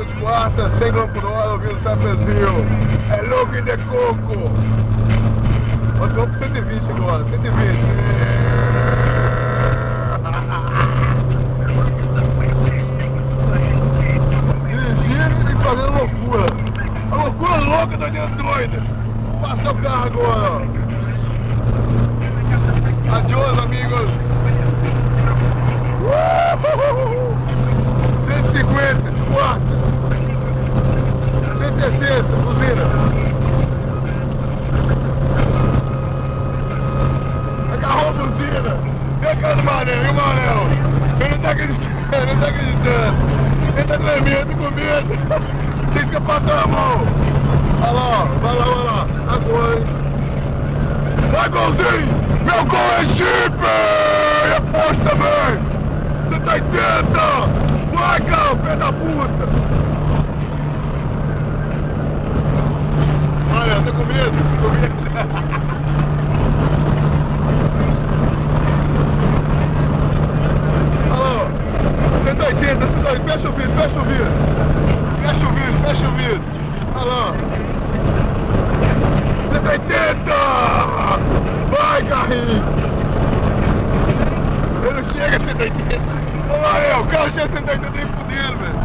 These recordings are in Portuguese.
de quarta, 100 km por hora, ouvindo Cypressville. É louco de coco. Nós vamos pro 120 agora, 120. Dirigindo e fazendo loucura. A loucura louca da minha doida. Passa o carro agora, ó. Adiós, amigos. 150 de quarta. 160, buzina. Agarrou a buzina. Vem cá do Manel, e o Manel? Ele não tá acreditando, ele não tá acreditando. Ele tá tremendo com medo. Diz que é pra tua mão. Olha lá, vai lá, vai lá. Agora, hein? Vai, golzinho! Meu gol é chip! E aposta também! 180! Vai, cara, pé da puta! Olha, tá com medo? Com medo? Alô, 180, 180, fecha o vidro, fecha o vidro! Fecha o vidro, fecha o vidro! Alô! 180! Vai, carrinho! Ele não chega a 180! Ô, Mael, o carro chega a 180 nem fudendo, velho!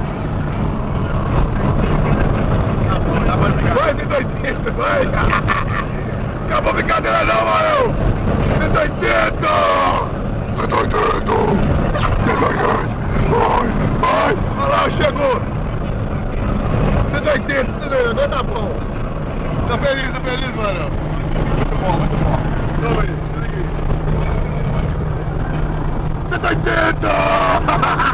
Vai, 180, vai! Acabou a brincadeira não, Mael! 180! 180! 180! Vai! Olha lá, chegou! 180, 180, vai dar bom! Tá feliz, Mael? Muito bom, muito bom. Toma aí, 180!